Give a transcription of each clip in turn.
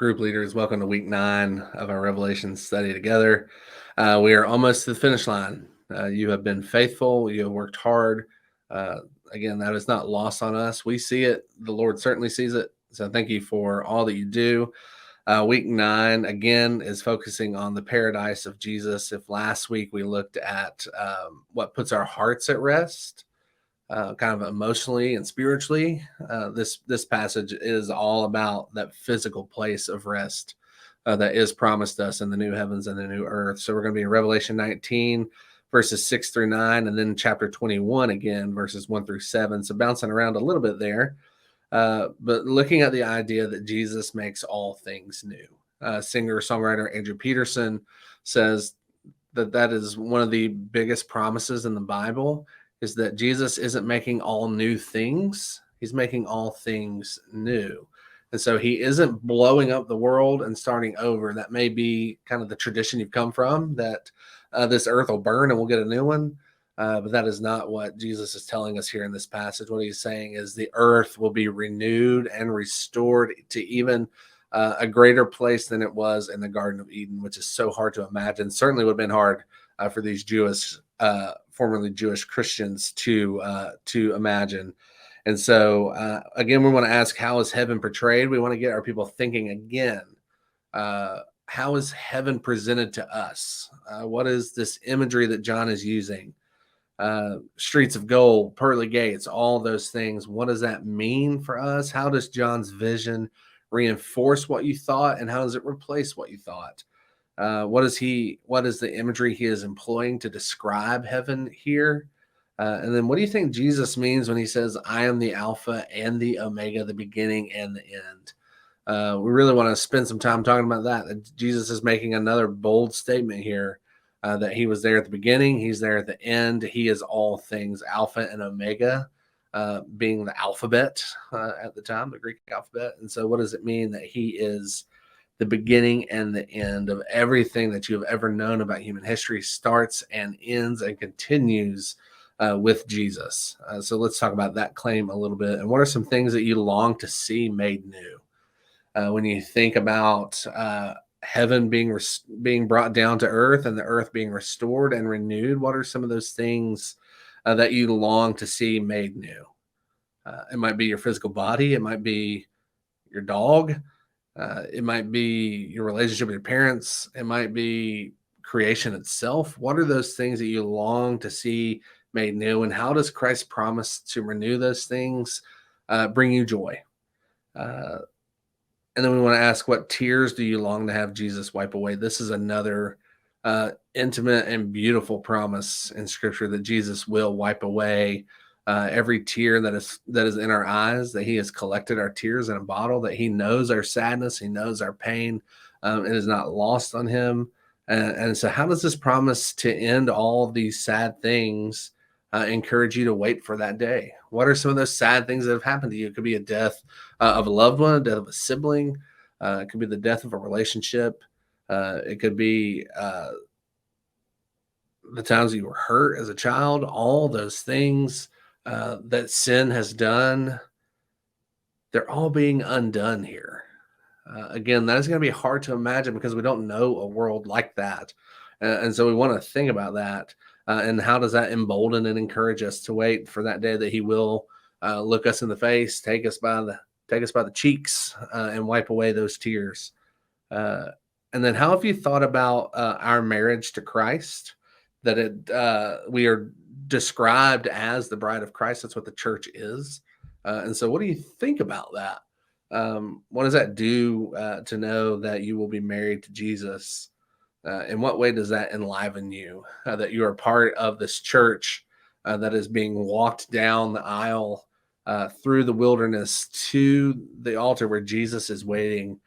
group leaders. Welcome to week 9 of our Revelation study together. We are almost to the finish line. You have been faithful. You have worked hard. Uh, Again, that is not lost on us. We see it. The Lord certainly sees it. So thank you for all that you do. Week 9, again, is focusing on the paradise of Jesus. If last week we looked at what puts our hearts at rest, kind of emotionally and spiritually. This passage is all about that physical place of rest that is promised us in the new heavens and the new earth. So we're going to be in Revelation 19, verses 6 through 9, and then chapter 21 again, verses 1 through 7. So bouncing around a little bit there, but looking at the idea that Jesus makes all things new. Singer-songwriter Andrew Peterson says that is one of the biggest promises in the Bible, is that Jesus isn't making all new things. He's making all things new. And so he isn't blowing up the world and starting over. That may be kind of the tradition you've come from, that this earth will burn and we'll get a new one. But that is not what Jesus is telling us here in this passage. What he's saying is the earth will be renewed and restored to even a greater place than it was in the Garden of Eden, which is so hard to imagine. Certainly would have been hard for these formerly Jewish Christians to imagine. And so, again, we want to ask, how is heaven portrayed? We want to get our people thinking again. How is heaven presented to us? What is this imagery that John is using? Streets of gold, pearly gates, all those things. What does that mean for us? How does John's vision reinforce what you thought, and how does it replace what you thought? What is the imagery he is employing to describe heaven here? And then what do you think Jesus means when he says, I am the Alpha and the Omega, the beginning and the end? We really want to spend some time talking about that Jesus is making another bold statement here, that he was there at the beginning, he's there at the end, he is all things, Alpha and Omega, being the alphabet at the time, the Greek alphabet. And so what does it mean that he is the beginning and the end of everything that you have ever known about human history? Starts and ends and continues with Jesus. So let's talk about that claim a little bit. And what are some things that you long to see made new? When you think about heaven being brought down to earth and the earth being restored and renewed, what are some of those things that you long to see made new? It might be your physical body. It might be your dog. It might be your relationship with your parents. It might be creation itself. What are those things that you long to see made new? And how does Christ's promise to renew those things bring you joy? And then we want to ask, what tears do you long to have Jesus wipe away? This is another intimate and beautiful promise in Scripture, that Jesus will wipe away every tear that is in our eyes, that he has collected our tears in a bottle, that he knows our sadness, he knows our pain. It is not lost on him. And so how does this promise to end all of these sad things encourage you to wait for that day? What are some of those sad things that have happened to you? It could be a death of a loved one, a death of a sibling. It could be the death of a relationship. It could be the times you were hurt as a child. All those things that sin has done, they're all being undone here. Again, that is going to be hard to imagine because we don't know a world like that. And so we want to think about that. And how does that embolden and encourage us to wait for that day that he will look us in the face, take us by the cheeks, and wipe away those tears? And then how have you thought about our marriage to Christ? That we are described as the bride of Christ. That's what the church is. And so what do you think about that? What does that do to know that you will be married to Jesus? In what way does that enliven you, that you are part of this church that is being walked down the aisle through the wilderness to the altar where Jesus is waiting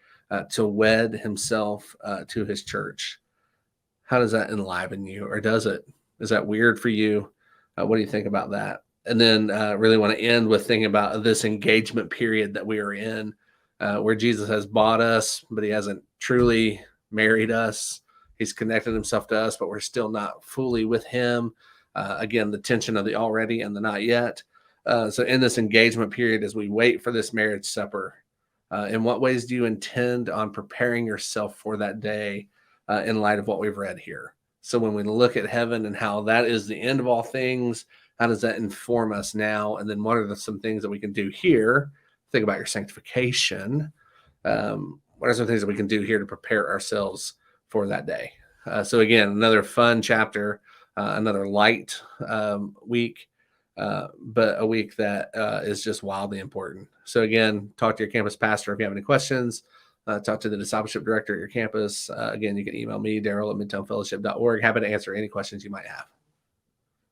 to wed himself to his church? How does that enliven you, or does it? Is that weird for you? What do you think about that? And then really want to end with thinking about this engagement period that we are in, where Jesus has bought us, but he hasn't truly married us. He's connected himself to us, but we're still not fully with him. Again, the tension of the already and the not yet. So in this engagement period, as we wait for this marriage supper, In what ways do you intend on preparing yourself for that day in light of what we've read here? So when we look at heaven and how that is the end of all things, how does that inform us now? And then what are some things that we can do here? Think about your sanctification. What are some things that we can do here to prepare ourselves for that day? So again, another fun chapter, another light week, but a week that is just wildly important. So again, talk to your campus pastor if you have any questions. Talk to the discipleship director at your campus. Again, you can email me, Daryl at midtownfellowship.org. Happy to answer any questions you might have.